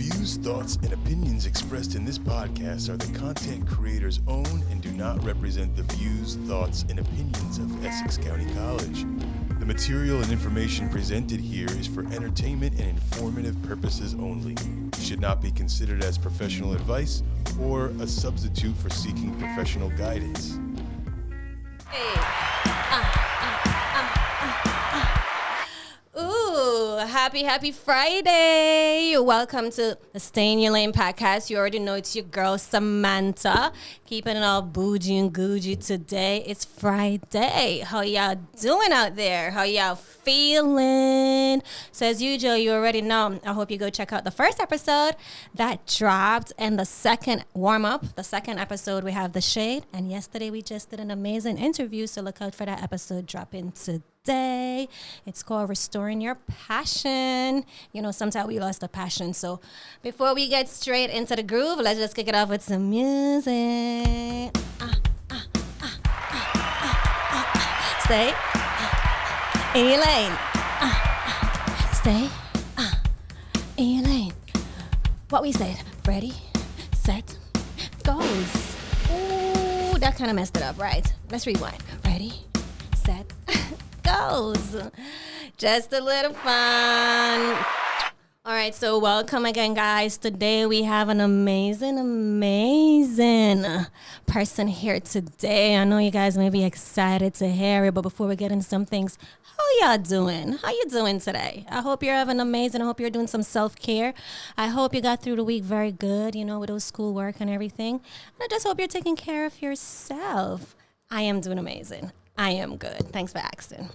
views, thoughts, and opinions expressed in this podcast are the content creator's own and do not represent the views, thoughts, and opinions of Essex County College. The material and information presented here is for entertainment and informative purposes only. It should not be considered as professional advice or a substitute for seeking professional guidance. Happy Friday. Welcome to the Stay in Your Lane podcast. You already know it's your girl, Samanta. Keeping it all bougie and Gucci today. It's Friday. How y'all doing out there? How y'all feeling? So as usual, you already know. I hope you go check out the first episode that dropped and the second warm-up. The second episode, we have The Shade. And yesterday, we just did an amazing interview. So look out for that episode dropping today. It's called Restoring Your Passion. You know, sometimes we lost the passion. So before we get straight into the groove, let's just kick it off with some music. Stay in your lane. Stay in your lane. What we said, ready, set, goes. Ooh, that kind of messed it up, right? Let's rewind. Ready, set, goes. Just a little fun. All right, so welcome again, guys. Today we have an amazing person here today. I know you guys may be excited to hear it, but before we get into some things, how y'all doing? How you doing today? I hope you're having amazing. I hope you're doing some self-care. I hope you got through the week very good, you know, with those schoolwork and everything. And I just hope you're taking care of yourself. I am doing amazing. I am good. Thanks for asking.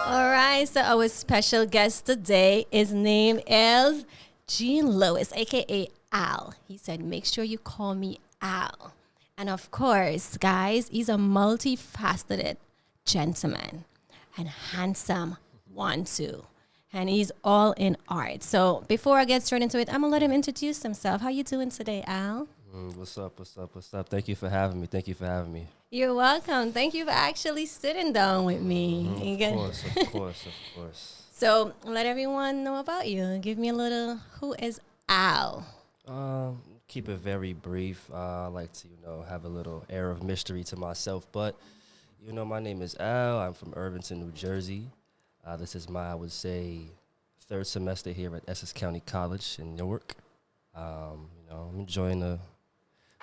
All right, so our special guest today, his name is Jean Lewis, a.k.a. Al. He said, make sure you call me Al. And of course, guys, he's a multifaceted gentleman and handsome one, too. And he's all in art. So before I get straight into it, I'm going to let him introduce himself. How you doing today, Al? What's up? Thank you for having me. You're welcome. Thank you for actually sitting down with me. Of course. So let everyone know about you. Give me a little, who is Al? Keep it very brief. I like to, have a little air of mystery to myself. But, my name is Al. I'm from Irvington, New Jersey. This is my, I would say, third semester here at Essex County College in Newark. I'm enjoying the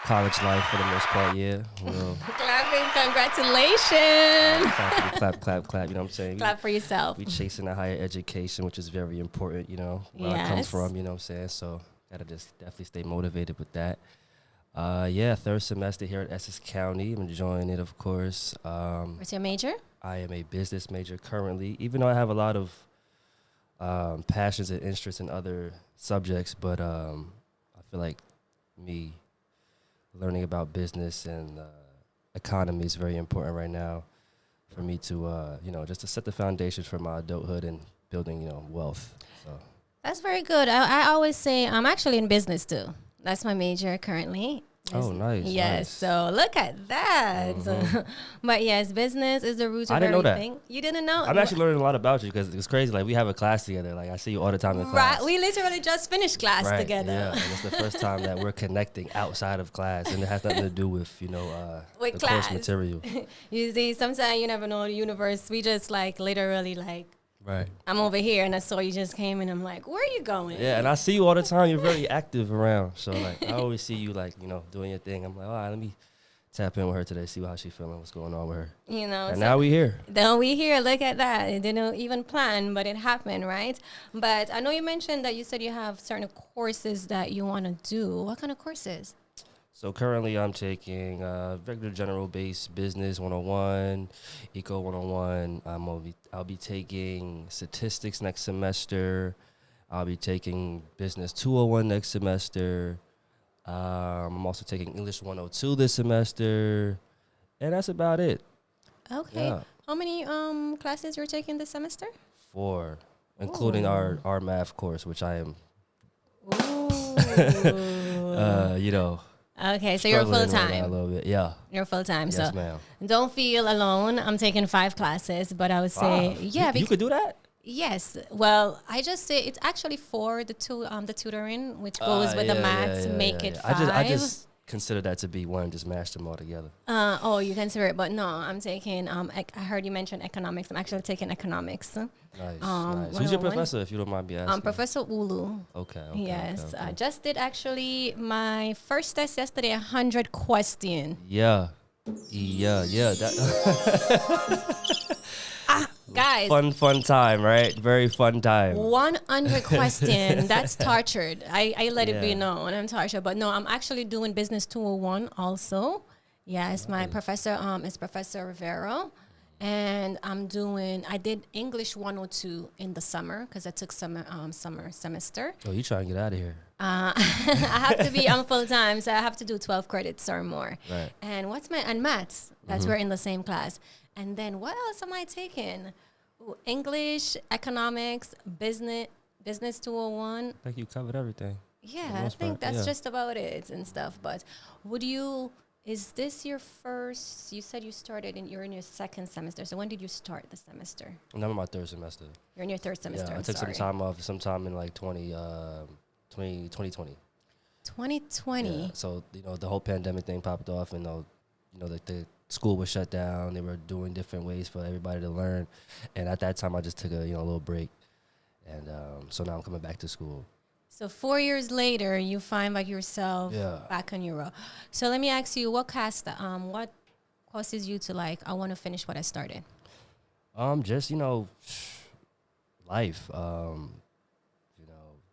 college life for the most part, yeah. Clapping, congratulations. Clap, you know what I'm saying? Clap for yourself. We chasing a higher education, which is very important, where I come from, you know what I'm saying? So gotta just definitely stay motivated with that. Third semester here at Essex County. I'm enjoying it, of course. What's your major? I am a business major currently, even though I have a lot of passions and interests in other subjects, but I feel like me learning about business and economy is very important right now for me to, just to set the foundations for my adulthood and building, wealth. So that's very good. I always say I'm actually in business too. That's my major currently. Oh, nice. Yes. Nice. So look at that. Mm-hmm. But yes, business is the root of everything. I didn't know that. You didn't know? I'm actually learning a lot about you because it's crazy. Like, we have a class together. Like, I see you all the time in class. Right. We literally just finished class together. Yeah. And it's the first time that we're connecting outside of class, and it has nothing to do with, with the class. course material. You see, sometimes you never know the universe. We just literally right. I'm over here, and I saw you just came, and I'm like, where are you going? Yeah, and I see you all the time. You're very active around. So, I always see you, doing your thing. I'm like, all right, let me tap in with her today, see how she's feeling, what's going on with her. And now we here. Now we here. Look at that. It didn't even plan, but it happened, right? But I know you mentioned that you said you have certain courses that you want to do. What kind of courses? So currently I'm taking regular general-based business 101, eco 101. I'll be taking statistics next semester. I'll be taking business 201 next semester. I'm also taking English 102 this semester, and that's about it. Okay. Yeah. How many classes you're taking this semester? 4, including our math course, which I am. Okay, so you're full time. A little bit, yeah. You're full time, yes, so ma'am. Don't feel alone. I'm taking 5 classes, but I would say, you could do that. Yes. Well, I just say it's actually for the tutoring, which goes with the maths, make it 5. I just consider that to be one, just mash them all together. Oh, you consider it, but no, I'm taking. I heard you mention economics. I'm actually taking economics. Nice, nice. Who's your 101? professor, if you don't mind me asking? Professor Ulu. Okay. Yes, I just did actually my first test yesterday. 100 question. Yeah. That Guys, fun time, right? Very fun time. 100 question. That's tortured. I let it be Yeah. known. I'm tortured, but no, I'm actually doing business 201 also. Yes, my professor is Professor Rivera, and I did English 102 in the summer because I took summer semester. Oh, you trying to get out of here? I have to be on full time, so I have to do 12 credits or more. Right. And maths? That's we're in the same class. And then what else am I taking? Ooh, English, economics, business 201. I think you covered everything. Yeah, I think that's just about it and stuff. But is this your first? You said you're in your second semester. So when did you start the semester? I'm in my third semester. You're in your third semester. Yeah, I took some time off sometime in like 2020. 2020. Yeah, so, the whole pandemic thing popped off and, the school was shut down. They were doing different ways for everybody to learn. And at that time, I just took a little break. And so now I'm coming back to school. So 4 years later, you find like yourself back on your road. So let me ask you, what causes you to I want to finish what I started? Just, life,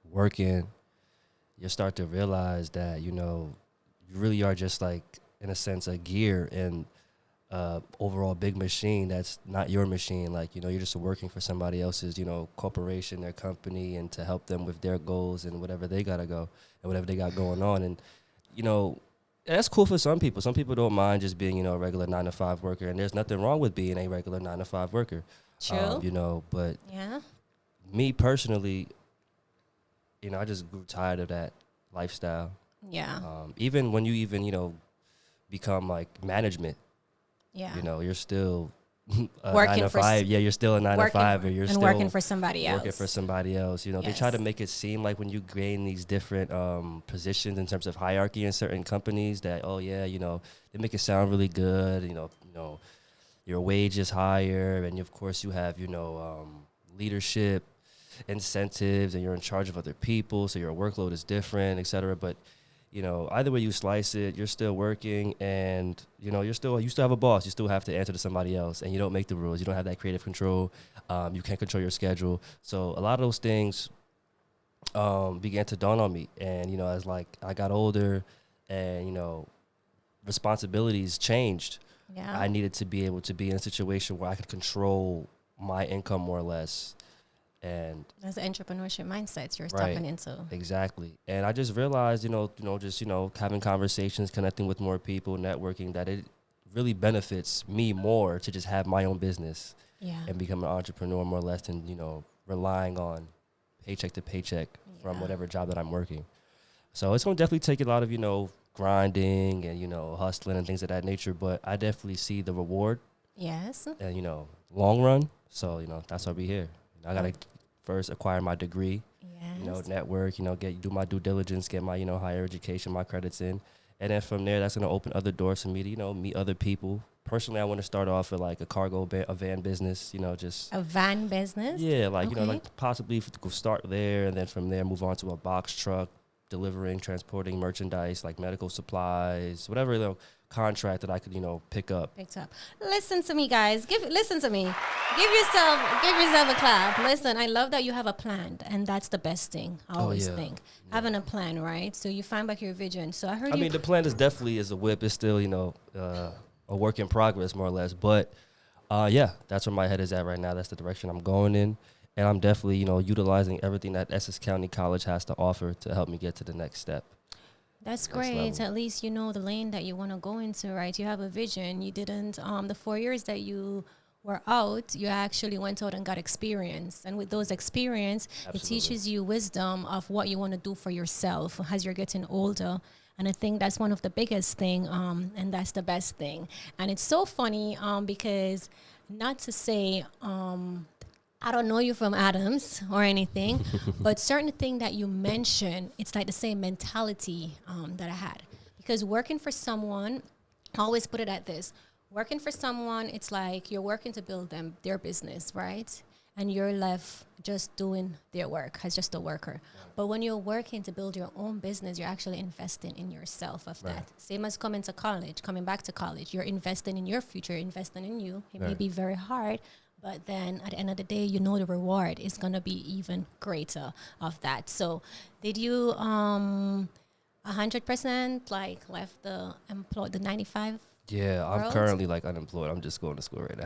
working, you start to realize that, you really are just like, in a sense, a gear in overall big machine that's not your machine. Like, you're just working for somebody else's, corporation, their company, and to help them with their goals and whatever they got to go and whatever they got going on. And, that's cool for some people. Some people don't mind just being, a regular 9-to-5 worker. And there's nothing wrong with being a regular 9-to-5 worker. True. But yeah, me personally, I just grew tired of that lifestyle. Yeah. Even when you become like management, yeah, you're still a working 9-to-5. Yeah, you're still a 9-to-5, or you're still working for somebody else. Working for somebody else. They try to make it seem like when you gain these different positions in terms of hierarchy in certain companies that, they make it sound really good. Your wage is higher, and of course you have leadership incentives, and you're in charge of other people, so your workload is different, et cetera. But either way you slice it, you're still working, and you still have a boss. You still have to answer to somebody else, and you don't make the rules. You don't have that creative control. You can't control your schedule. So a lot of those things began to dawn on me. And as I got older, and responsibilities changed. Yeah. I needed to be able to be in a situation where I could control my income more or less. And that's the entrepreneurship mindset you're stepping into. Exactly. And I just realized, just having conversations, connecting with more people, networking, that it really benefits me more to just have my own business and become an entrepreneur more or less than, relying on paycheck to paycheck from whatever job that I'm working. So it's going to definitely take a lot of, grinding and, hustling and things of that nature. But I definitely see the reward. Yes. And, long run. So, that's why we're here. I got to first acquire my degree, network, do my due diligence, get my, higher education, my credits in. And then from there, that's going to open other doors for me to, meet other people. Personally, I want to start off with like a van business, just. A van business? Yeah, possibly go start there, and then from there move on to a box truck, delivering, transporting merchandise like medical supplies, whatever, contract that I could, pick up. Listen to me, guys. Listen to me. Give yourself a clap. Listen, I love that you have a plan, and that's the best thing. I always think having a plan, right? So you find back your vision. So I mean, the plan is definitely a whip. It's still, a work in progress, more or less. But that's where my head is at right now. That's the direction I'm going in, and I'm definitely, utilizing everything that Essex County College has to offer to help me get to the next step. That's great. At least you know the lane that you want to go into, right? You have a vision. You didn't, the 4 years that you were out, you actually went out and got experience. And with those experience, it teaches you wisdom of what you want to do for yourself as you're getting older. And I think that's one of the biggest thing, and that's the best thing. And it's so funny because not to say I don't know you from Adams or anything, but certain thing that you mentioned, it's like the same mentality that I had. Because working for someone, I always put it at this. Working for someone, it's like you're working to build them their business, right? And you're left just doing their work as just a worker. But when you're working to build your own business, you're actually investing in yourself of that. Same as coming back to college. You're investing in your future, investing in you. It may be very hard, but then at the end of the day, you know the reward is going to be even greater of that. So did you 100% like left the 95? Yeah, I'm world? currently like unemployed. I'm just going to school right now.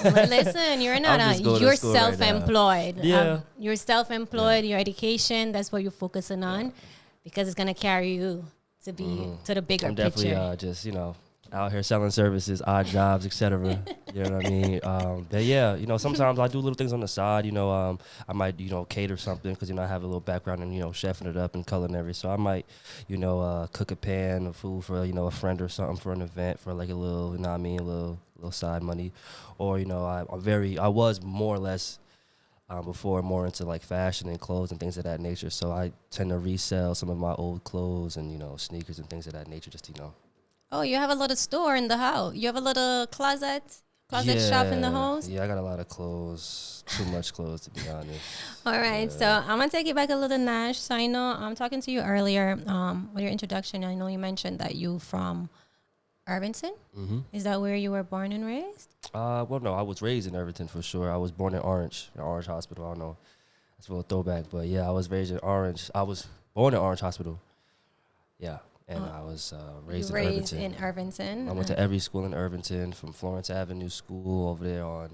Well, listen, you're not you're self-employed. Yeah. You're self-employed, your education, that's what you're focusing on because it's going to carry you to be to the bigger I'm picture. definitely just, out here selling services, odd jobs, etc. You know what I mean? But yeah, sometimes I do little things on the side. I might, cater something because, I have a little background in, chefing it up and culinary. So I might, cook a pan of food for, a friend or something for an event for like a little, a little side money. Or, I was more or less before more into like fashion and clothes and things of that nature. So I tend to resell some of my old clothes and, sneakers and things of that nature just, Oh, you have a little store in the house. You have a little closet shop in the house? Yeah, I got a lot of clothes. Too much clothes, to be honest. All right, so I'm going to take you back a little, Nash. So I know I'm talking to you earlier with your introduction. I know you mentioned that you from Irvington. Mm-hmm. Is that where you were born and raised? Well, no, I was raised in Irvington for sure. I was born in Orange Hospital. I don't know. That's a little throwback, but yeah, I was raised in Orange. I was born in Orange Hospital. Yeah. And I was raised in Irvington. I went to every school in Irvington, from Florence Avenue School over there on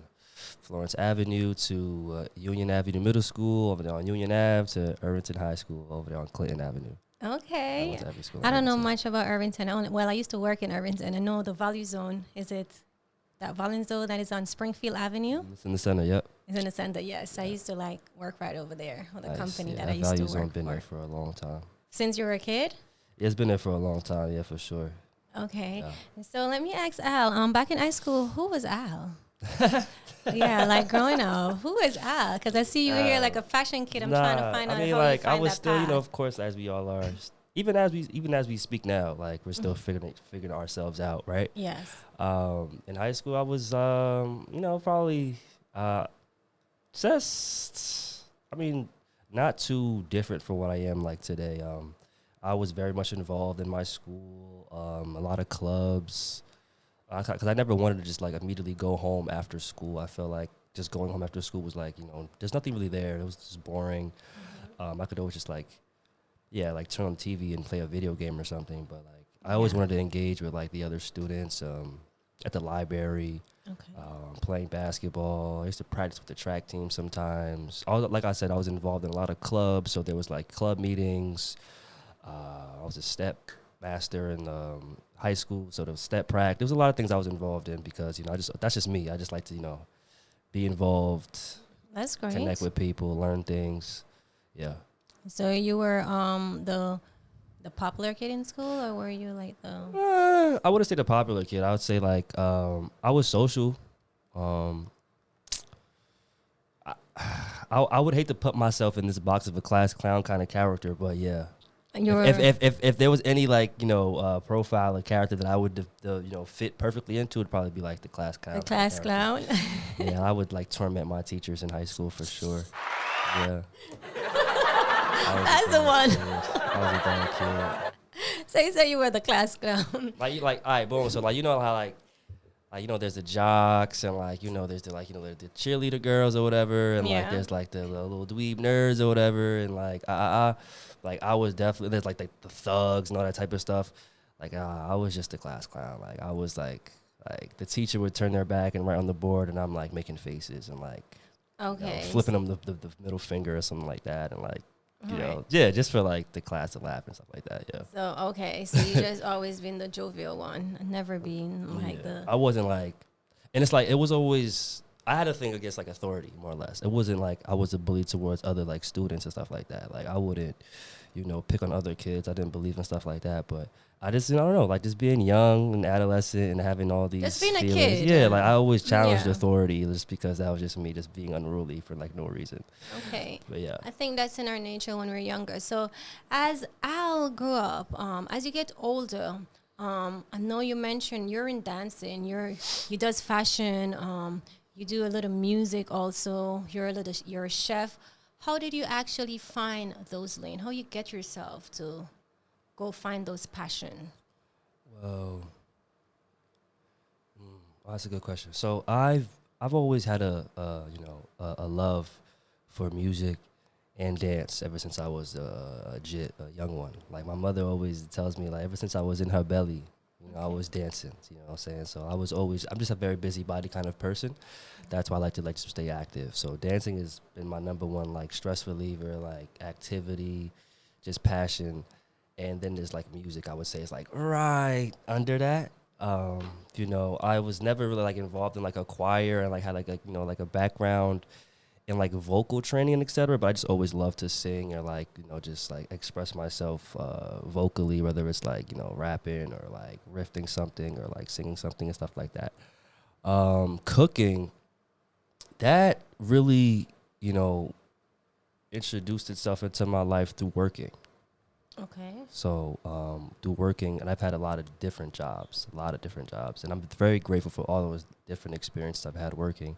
Florence Avenue to Union Avenue Middle School over there on Union Ave to Irvington High School over there on Clinton Avenue. Okay. I don't know much about Irvington. I used to work in Irvington. I know the Value Zone. Is it that Value Zone that is on Springfield Avenue? It's in the center, yep. It's in the center, yes. I used to work right over there with a company that I used Value to work Zone been for. there for a long time. Since you were a kid? Yeah, it's been there for a long time, yeah, for sure. Okay. Yeah. So let me ask Al, back in high school, who was Al? Yeah, growing up, who is Al? Because I see you here like a fashion kid. I'm trying to find out how you find I was still, path. Of course, as we all are, even as we speak now, we're still figuring ourselves out, right? Yes. In high school, I was, probably not too different from what I am today. I was very much involved in my school, a lot of clubs, because I never wanted to just immediately go home after school. I felt like just going home after school was there's nothing really there. It was just boring. I could always just turn on TV and play a video game or something. But I always wanted to engage with the other students at the library, playing basketball. I used to practice with the track team sometimes. Like I said, I was involved in a lot of clubs, so there was club meetings. I was a step master in high school, so there was step practice. There was a lot of things I was involved in because that's just me. I just like to be involved. That's great. Connect with people, learn things. Yeah. So you were the popular kid in school, or were you the? I wouldn't say the popular kid. I would say I was social. I would hate to put myself in this box of a class clown kind of character, but yeah. If there was any profile or character that I would fit perfectly into, it'd probably be the class clown. The class clown. Yeah, I would torment my teachers in high school for sure. Yeah. That's the one. I was a bad kid. So you say you were the class clown. All right, boom. So how there's the jocks and there's the the cheerleader girls or whatever, and there's the little dweeb nerds or whatever, and I was definitely there's the thugs and all that type of stuff. I was just a class clown. I was the teacher would turn their back and write on the board, and I'm making faces and flipping them the middle finger or something like that, and just for the class to laugh and stuff like that. Yeah. So you just always been the jovial one, never been the. I wasn't and it's it was always I had a thing against like authority, more or less. It wasn't like I was a bully towards other like students and stuff like that. Like I wouldn't, pick on other kids. I didn't believe in stuff like that. But I just, I don't know, like just being young and adolescent and having all these Just being a feelings. kid. Yeah, like I always challenged Yeah. authority just because that was just me just being unruly for like no reason. Okay. But yeah. I think that's in our nature when we're younger. So as Al grew up, as you get older, I know you mentioned you're in dancing, you does fashion, you do a little music also, you're a chef. How did you actually find those lanes? How you get yourself to go find those passion? Well, that's a good question. So I've always had a love for music and dance ever since I was a young one. Like my mother always tells me, like ever since I was in her belly, I was dancing. You know what I'm saying? So I'm just a very busybody kind of person. That's why I like to just stay active. So dancing has been my number one like stress reliever, like activity, just passion. And then there's like music, I would say, is like right under that. I was never really like involved in like a choir and like had like a background in like vocal training and etc. But I just always loved to sing or like just like express myself vocally, whether it's like rapping or like riffing something or like singing something and stuff like that. Cooking, that really introduced itself into my life through working. Okay. So through working, and I've had a lot of different jobs, and I'm very grateful for all those different experiences I've had working.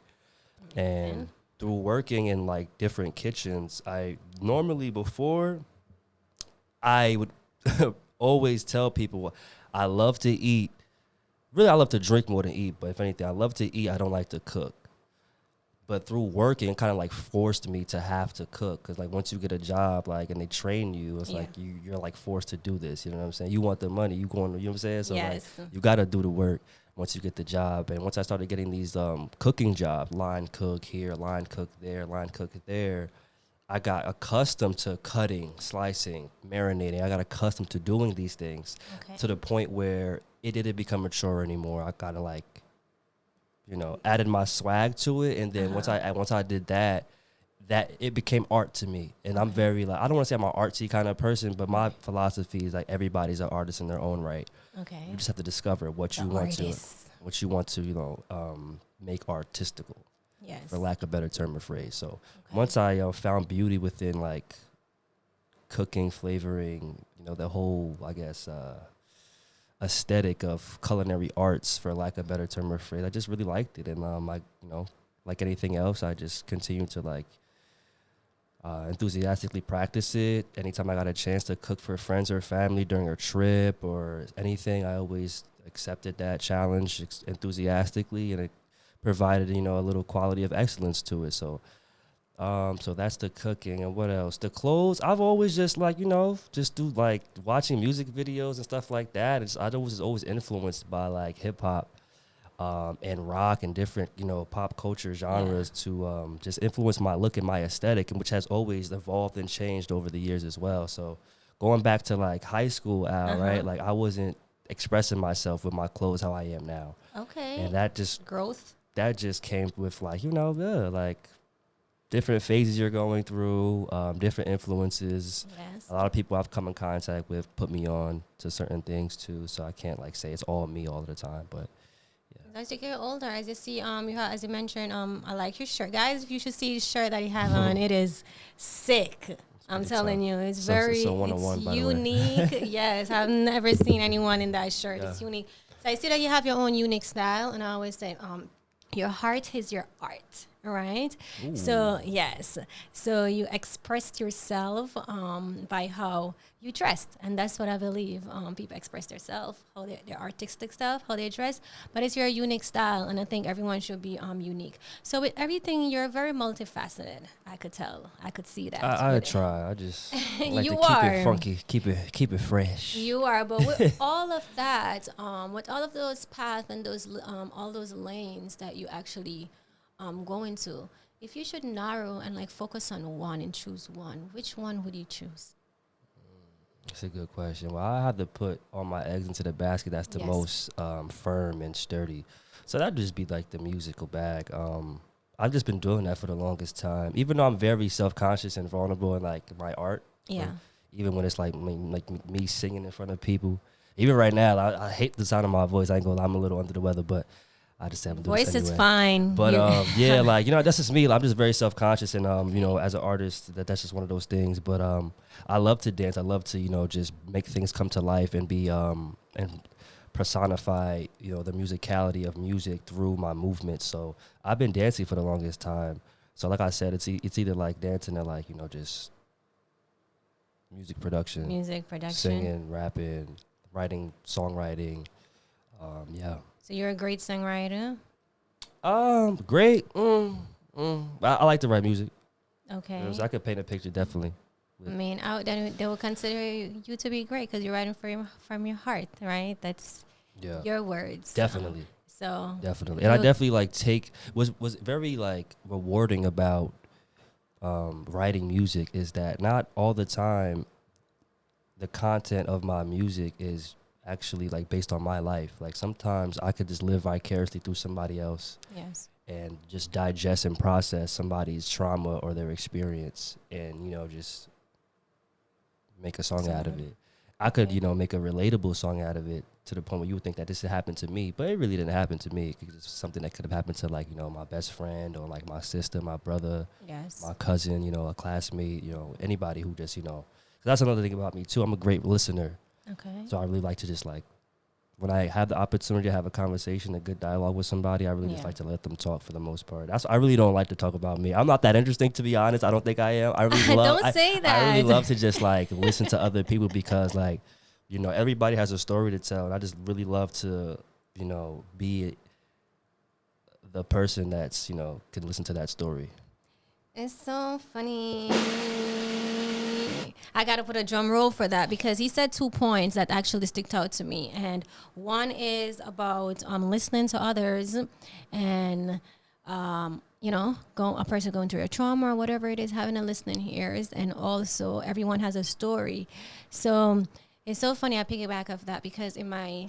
And through working in like different kitchens, I normally before I would always tell people I love to eat. Really, I love to drink more than eat, but if anything, I love to eat. I don't like to cook. But through working, it kind of like forced me to have to cook. Because like once you get a job, like, and they train you, it's like you're like forced to do this. You know what I'm saying? You want the money, you going, you know what I'm saying? So like you got to do the work once you get the job. And once I started getting these cooking jobs, line cook here, line cook there, I got accustomed to cutting, slicing, marinating. I got accustomed to doing these things to the point where it didn't become a chore anymore. I kind of like, added my swag to it, and then once I did that it became art to me. And I'm very like, I don't want to say I'm an artsy kind of person, but my philosophy is like everybody's an artist in their own right. Okay. You just have to discover what you want to make artistical. Yes. For lack of a better term or phrase. So once I found beauty within like cooking, flavoring, the whole, I guess, aesthetic of culinary arts, for lack of a better term or phrase, I just really liked it. And I, like anything else, I just continued to like enthusiastically practice it. Anytime I got a chance to cook for friends or family during a trip or anything, I always accepted that challenge enthusiastically, and it provided a little quality of excellence to it. So so that's the cooking. And what else? The clothes, I've always just like just do like watching music videos and stuff like that. I was always influenced by like hip hop and rock and different pop culture genres to just influence my look and my aesthetic, and which has always evolved and changed over the years as well. So going back to like high school, right, like I wasn't expressing myself with my clothes how I am now. Okay. And that just growth, that just came with like like different phases you're going through, different influences. Yes. A lot of people I've come in contact with put me on to certain things too, so I can't like say it's all me all the time. But yeah. As you get older, as you see, as you mentioned, I like your shirt, guys. If you should see the shirt that you have on, it is sick. I'm telling you, it's very it's unique. Yes, I've never seen anyone in that shirt. Yeah. It's unique. So I see that you have your own unique style, and I always say, your heart is your art. Right. Ooh. So, yes. So you expressed yourself by how you dressed. And that's what I believe. People express themselves, how their artistic stuff, how they dress. But it's your unique style. And I think everyone should be unique. So with everything, you're very multifaceted. I could tell. I could see that. I try. I just like to keep it funky, keep it fresh. You are. But with all of that, with all of those paths and those all those lanes that you actually go into, if you should narrow and like focus on one and choose one, which one would you choose? That's a good question. Well, I have to put all my eggs into the basket that's the most firm and sturdy. So that'd just be like the musical bag. I've just been doing that for the longest time. Even though I'm very self-conscious and vulnerable in like my art. Yeah. Like, even when it's like me singing in front of people. Even right now, I hate the sound of my voice. I ain't gonna lie, I'm a little under the weather, but I just have to do this Voice anyway. is fine. But yeah, like, you know, that's just me. I'm just very self-conscious, and you know, as an artist, that's just one of those things. But I love to dance. I love to, you know, just make things come to life and be and personify, you know, the musicality of music through my movement. So I've been dancing for the longest time. So like I said, it's either like dancing or like, you know, just music production, singing, rapping, writing, songwriting. Yeah. So you're a great songwriter. Great. I like to write music. Okay. So I could paint a picture, definitely. I mean, then they will consider you to be great because you're writing from your heart, right? That's your words. Definitely. So definitely, and I definitely like was very like rewarding about writing music is that not all the time the content of my music is actually like based on my life. Like sometimes I could just live vicariously through somebody else. Yes. And just digest and process somebody's trauma or their experience, and you know, just make a song out of it. I could, you know, make a relatable song out of it to the point where you would think that this had happened to me, but it really didn't happen to me. It's something that could have happened to, like, you know, my best friend or like my sister, my brother, my cousin, you know, a classmate, you know, anybody who just, you know, 'cause that's another thing about me too. I'm a great listener. Okay. So I really like to just like, when I have the opportunity to have a conversation, a good dialogue with somebody, I really just like to let them talk for the most part. I really don't like to talk about me. I'm not that interesting, to be honest. I don't think I am. I really love. Don't say that. I really love to just like listen to other people because, like, you know, everybody has a story to tell, and I just really love to, you know, be the person that's, you know, can listen to that story. It's so funny. I got to put a drum roll for that because he said 2 points that actually sticked out to me. And one is about listening to others and, you know, a person going through a trauma or whatever it is, having a listening ears. And also everyone has a story. So it's so funny I piggyback off that because in my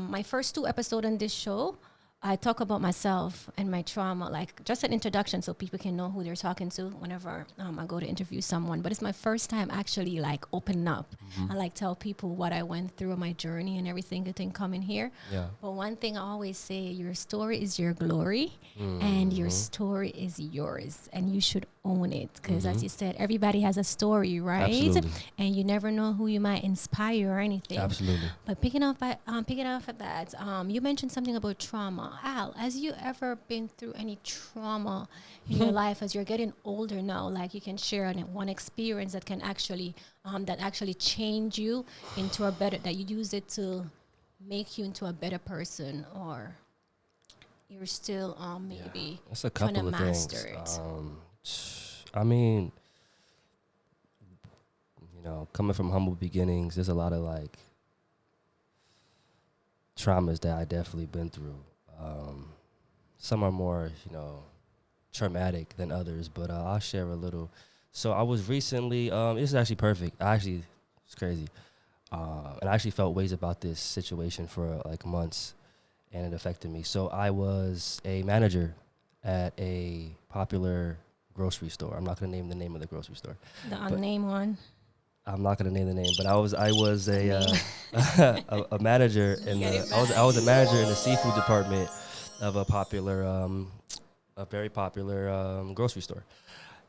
my first 2 episodes on this show, I talk about myself and my trauma, like just an introduction so people can know who they're talking to whenever I go to interview someone. But it's my first time actually like open up. I like tell people what I went through, my journey and everything that can come in here. Yeah. But one thing I always say, your story is your glory and your story is yours and you should own it. Because as you said, everybody has a story, right? Absolutely. And you never know who you might inspire or anything. Absolutely. But picking off at that, you mentioned something about trauma. Al, has you ever been through any trauma in your life as you're getting older now? Like you can share one experience that can actually change you into a better, that you use it to make you into a better person, or you're still maybe that's a couple trying to of master things. it. I mean, you know, coming from humble beginnings, there's a lot of like traumas that I definitely been through. Some are more, you know, traumatic than others, but I'll share a little. So I was recently, this is actually perfect. It's crazy. And I actually felt ways about this situation for like months, and it affected me. So I was a manager at a popular grocery store. I'm not going to name the name of the grocery store. The unnamed one. I'm not going to name the name, but I was a manager I was a manager in the seafood department of a very popular grocery store.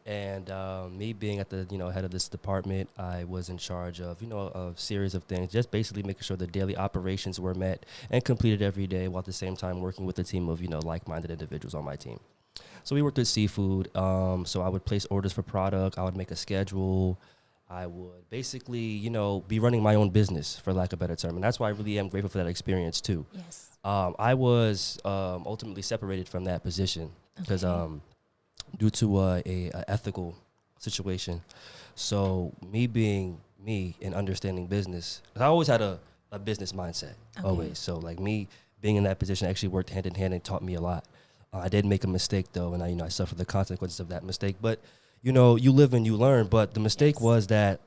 And me being at the, you know, head of this department, I was in charge of, you know, a series of things, just basically making sure the daily operations were met and completed every day, while at the same time working with a team of, you know, like-minded individuals on my team. So we worked with seafood. So I would place orders for product. I would make a schedule. I would basically, you know, be running my own business, for lack of a better term. And that's why I really am grateful for that experience, too. Yes. I was ultimately separated from that position because due to a ethical situation. So me being me and understanding business, I always had a business mindset, always. So like me being in that position actually worked hand in hand and taught me a lot. I did make a mistake, though, and I suffered the consequences of that mistake. But you know, you live and you learn. But the mistake was that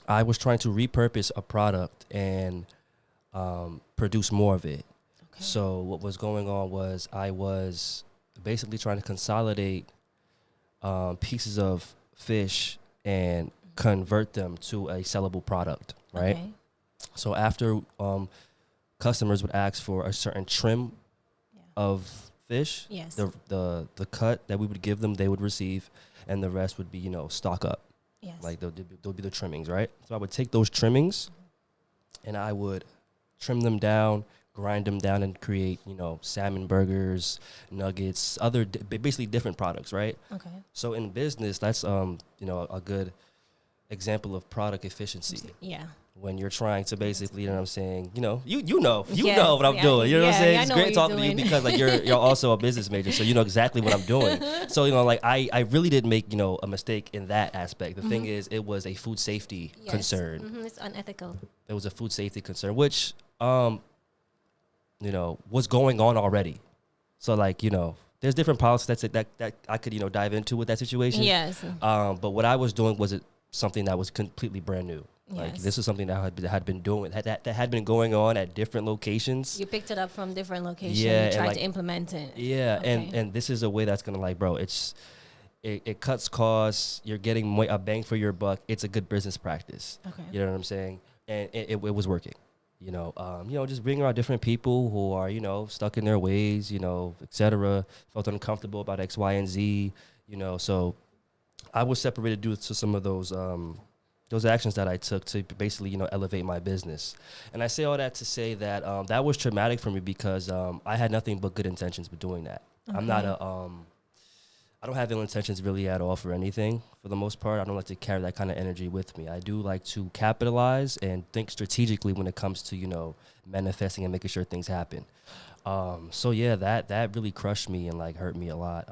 I was trying to repurpose a product and produce more of it. Okay. So what was going on was I was basically trying to consolidate pieces of fish and convert them to a sellable product, right? Okay. So after customers would ask for a certain trim of fish, Yes. the cut that we would give them, they would receive, and the rest would be, stock up. Yes. Like they'll be the trimmings, right? So I would take those trimmings and I would trim them down, grind them down, and create, salmon burgers, nuggets, basically different products, right? Okay. So in business, that's a good example of product efficiency. Yeah. When you're trying to basically, you know what I'm saying, you know Yes, what I'm doing. You know what I'm saying? I It's know great what talking you're to you doing. because like you're also a business major, so you know exactly what I'm doing. So like I really did make a mistake in that aspect. The thing is, it was a food safety concern. Mm-hmm. It's unethical. It was a food safety concern, which was going on already. So like there's different policies that I could dive into with that situation. Yes. But what I was doing was something that was completely brand new. Like Yes. this is something that had been doing that had been going on at different locations. You picked it up from different locations. Yeah, You tried and to implement it. Yeah, Okay. and this is a way that's gonna it cuts costs. You're getting a bang for your buck. It's a good business practice. Okay. You know what I'm saying? And it was working. Just bringing around different people who are stuck in their ways. etc. Felt uncomfortable about X, Y, and Z. So I was separated due to some of those actions that I took to basically, elevate my business. And I say all that to say that that was traumatic for me because I had nothing but good intentions with doing that. Okay. I'm not I don't have ill intentions really at all for anything for the most part. I don't like to carry that kind of energy with me. I do like to capitalize and think strategically when it comes to, manifesting and making sure things happen. So yeah, that really crushed me and like hurt me a lot.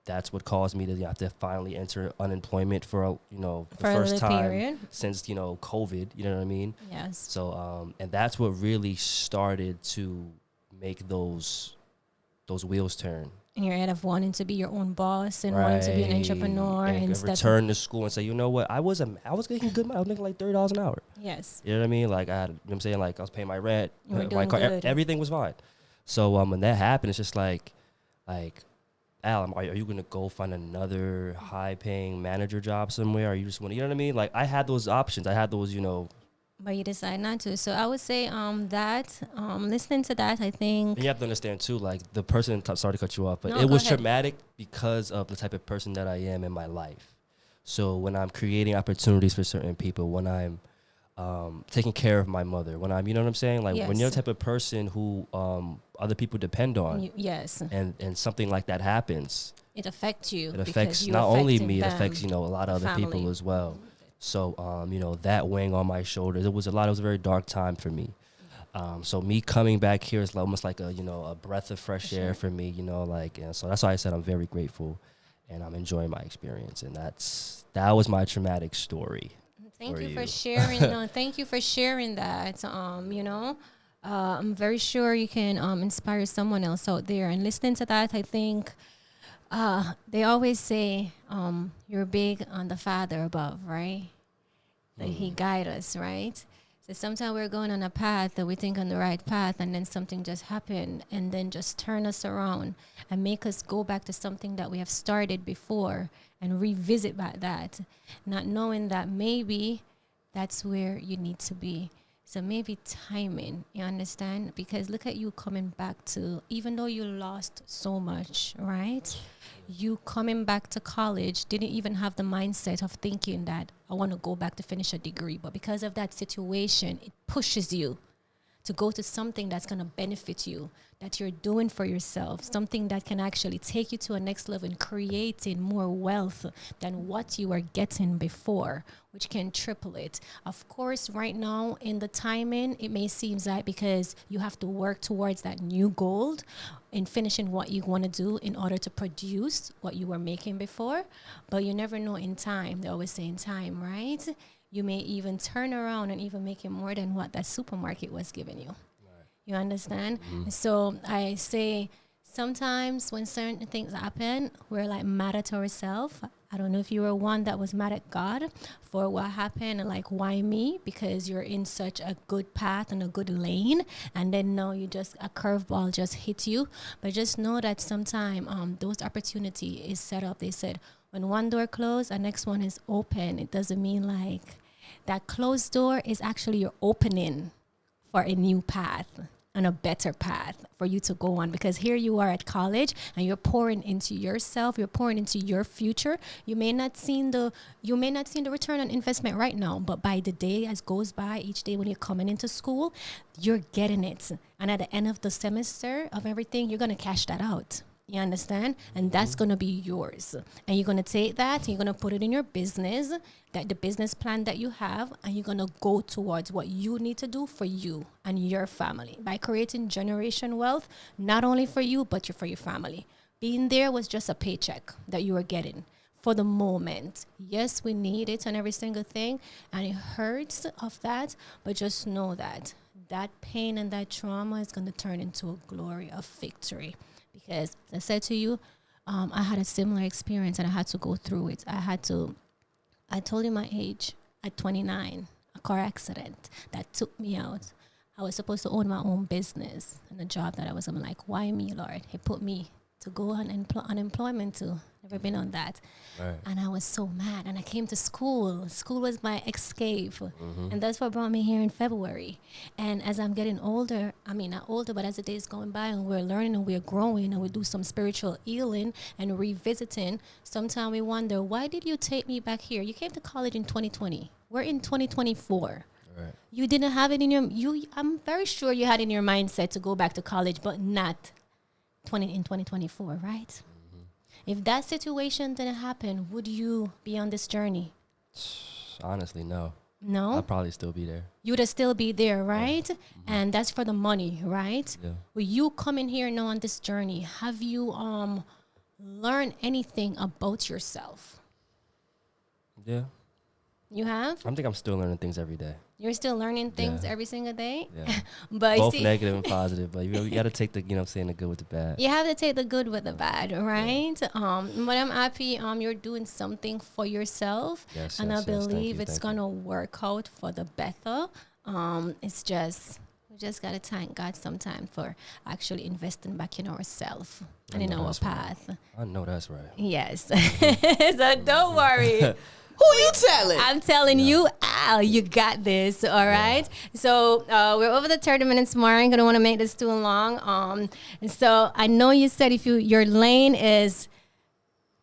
That's what caused me to have to finally enter unemployment for the first time period. since COVID. You know what I mean? Yes. So and that's what really started to make those wheels turn. In your head of wanting to be your own boss and wanting to be an entrepreneur and instead. return to school and say, you know what, I was making good money. I was making like $30 an hour. Yes. You know what I mean? Like I had, I'm saying, like I was paying my rent, You were my doing car, good. everything was fine. So when that happened, it's just like Al, are you gonna go find another high-paying manager job somewhere? Or you just want, you know what I mean? Like I had those options. I had those, But you decide not to. So I would say listening to that, I think. And you have to understand too, like the person. Sorry to cut you off, but No, it go was ahead. traumatic because of the type of person that I am in my life. So when I'm creating opportunities for certain people, when I'm taking care of my mother, when I'm, you know what I'm saying, like when you're the Yes. type of person who other people depend on, Yes. and something like that happens, It affects you. it because affects you not only affected me, it them. affects a lot of other family. people as well. So that weighing on my shoulders, it was a very dark time for me. So me coming back here is almost like a breath of fresh air for me, and so that's why I said I'm very grateful and I'm enjoying my experience. And that was my traumatic story. Thank for you for you. sharing. Thank you for sharing that. I'm very sure you can inspire someone else out there. And listening to that, I think they always say you're big on the Father above, right? That He guide us, right? So sometimes we're going on a path that we think on the right path, and then something just happened, and then just turn us around and make us go back to something that we have started before and revisit back that, not knowing that maybe that's where you need to be. So maybe timing, you understand? Because look at you coming back to, even though you lost so much, right? You coming back to college didn't even have the mindset of thinking that I want to go back to finish a degree. But because of that situation, it pushes you to go to something that's going to benefit you, that you're doing for yourself, something that can actually take you to a next level and creating more wealth than what you were getting before, which can triple it. Of course, right now in the timing, it may seem like because you have to work towards that new goal in finishing what you want to do in order to produce what you were making before, but you never know in time. They always say in time, right? You may even turn around and even make it more than what that supermarket was giving you. You understand? So I say sometimes when certain things happen, we're like mad at ourselves. I don't know if you were one that was mad at God for what happened and like, why me? Because you're in such a good path and a good lane. And then now you just, a curveball just hit you. But just know that sometime those opportunity is set up. They said when one door closed, the next one is open. It doesn't mean like that closed door is actually your opening for a new path and a better path for you to go on, because here you are at college and you're pouring into yourself, you're pouring into your future. You may not see the return on investment right now, but by the day as goes by, each day when you're coming into school, you're getting it. And at the end of the semester of everything, you're going to cash that out. You understand? And that's going to be yours. And you're going to take that and you're going to put it in your business, that the business plan that you have, and you're going to go towards what you need to do for you and your family by creating generation wealth, not only for you, but for your family. Being there was just a paycheck that you were getting for the moment. Yes, we need it on every single thing, and it hurts of that, but just know that that pain and that trauma is going to turn into a glory of victory. Because as I said to you, I had a similar experience and I had to go through it. I told you my age at 29, a car accident that took me out. I was supposed to own my own business and a job that I'm like, why me, Lord? He put me to go on unemployment too. Never been on that. Right. And I was so mad. And I came to school. School was my escape. Mm-hmm. And that's what brought me here in February. And as I'm getting older, I mean, not older, but as the days going by and we're learning and we're growing and we do some spiritual healing and revisiting, sometimes we wonder, why did you take me back here? You came to college in 2020. We're in 2024. Right. You didn't have it in I'm very sure you had in your mindset to go back to college, but not in 2024, right? Mm-hmm. If that situation didn't happen, would you be on this journey? Honestly, no. No? I'd probably still be there. You would still be there, right? Yeah. Mm-hmm. And that's for the money, right? Yeah. Will you coming here now on this journey, have you learned anything about yourself? Yeah. You have? I think I'm still learning things every day. You're still learning things every single day? Yeah. But both negative and positive. But you got to take the, the good with the bad. You have to take the good with the bad, right? Yeah. But I'm happy you're doing something for yourself. Yes, and yes, I believe it's going to work out for the better. It's just, we just got to thank God sometime for actually investing back in ourselves and in our path. Right. I know that's right. Yes. So don't worry. Who you telling? I'm telling you, Al, you got this, all right? So we're over the 30 minutes mark. I don't want to make this too long. And so I know you said your lane is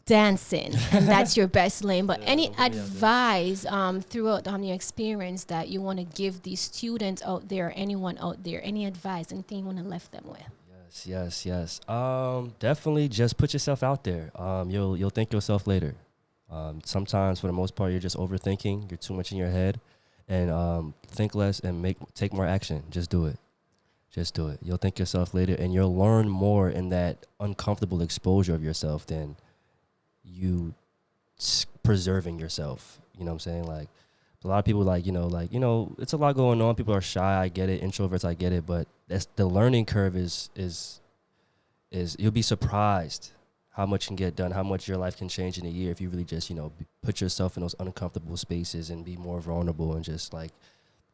dancing, and that's your best lane. But any advice throughout your experience that you want to give these students out there, anyone out there, any advice, anything you want to left them with? Yes. Definitely just put yourself out there. You'll thank yourself later. Sometimes, for the most part, you're just overthinking. You're too much in your head, and think less and take more action. Just do it. You'll thank yourself later, and you'll learn more in that uncomfortable exposure of yourself than you preserving yourself. You know what I'm saying? Like a lot of people, it's a lot going on. People are shy. I get it. Introverts, I get it. But that's the learning curve. Is you'll be surprised how much can get done, how much your life can change in a year if you really just, put yourself in those uncomfortable spaces and be more vulnerable and just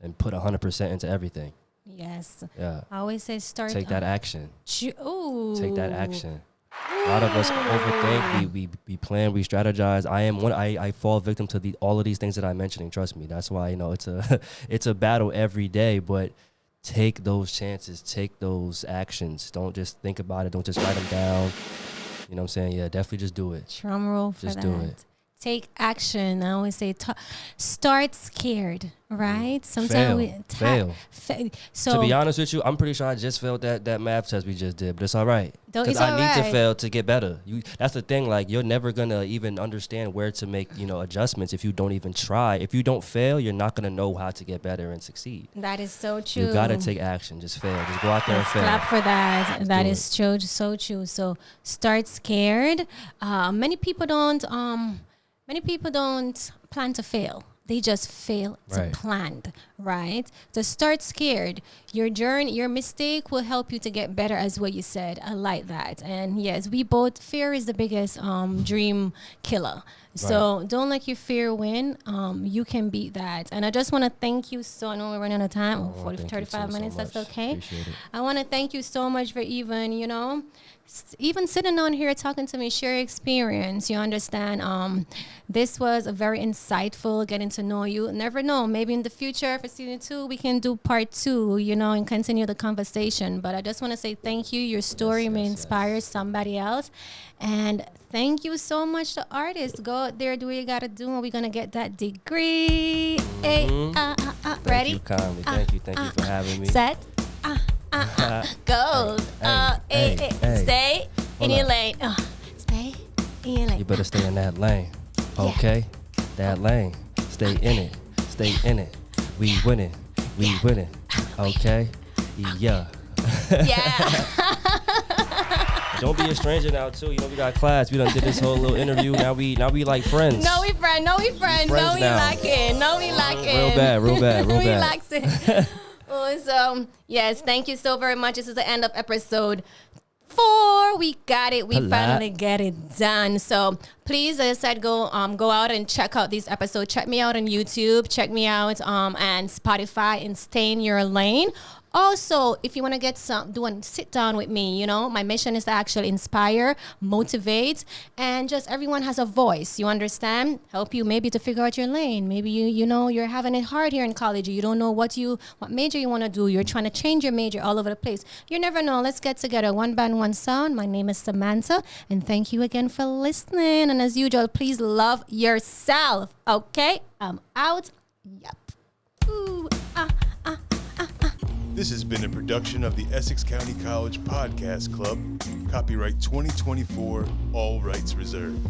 and put 100% into everything. Yes. Yeah. I always say take that action. Ooh. Take that action. A lot of us overthink, we plan, we strategize. I fall victim to all of these things that I'm mentioning. Trust me. That's why, it's a battle every day, but take those chances, take those actions. Don't just think about it. Don't just write them down. You know what I'm saying? Yeah, definitely just do it. Drum roll for that. Just do it. Take action. I always say start scared, right? Sometimes fail. So to be honest with you, I'm pretty sure I just failed that math test we just did, but it's all right. Because I need to fail to get better. That's the thing. Like, you're never gonna even understand where to make adjustments if you don't even try. If you don't fail, you're not gonna know how to get better and succeed. That is so true. You gotta take action. Just fail. Just go out there and fail. Clap for that. That is so true. So start scared. Many people don't plan to fail. They just fail to plan, right? So start scared. Your journey, your mistake will help you to get better, as what you said. I like that. And yes, we both, fear is the biggest dream killer. So don't let your fear win. You can beat that. And I just want to thank you so, I know we're running out of time, 35 minutes, that's okay. Appreciate it. I want to thank you so much for even, even sitting on here talking to me, share your experience. You understand? This was a very insightful, getting to know you. Never know, maybe in the future for season 2 we can do part 2, and continue the conversation. But I just want to say thank you. Your story may inspire somebody else. And thank you so much to artists. Go out there, do what you gotta do, and we're gonna get that degree. Hey, ready? Thank you for having me. Set. Goes. Stay in your lane. Stay in your lane. You better stay in that lane. Okay? Yeah. That lane. Stay in it. Stay in it. We winning. We winning. Okay? Yeah. Yeah. Don't be a stranger now too. We got class. We done did this whole little interview. Now we like friends. No, we friends. No, we lacking. Real bad. We relaxing. So, yes, thank you so very much. This is the end of episode 4. We got it. We finally get it done. So please, as I said, go out and check out these episodes. Check me out on YouTube. Check me out and Spotify, and stay in your lane. Also, if you want to get sit down with me, my mission is to actually inspire, motivate, and just everyone has a voice, you understand? Help you maybe to figure out your lane. Maybe you're having it hard here in college. You don't know what major you want to do. You're trying to change your major all over the place. You never know. Let's get together. One band, one sound. My name is Samantha, and thank you again for listening. And as usual, please love yourself. Okay? I'm out. Yep. Ooh, This has been a production of the Essex County College Podcast Club. Copyright 2024, all rights reserved.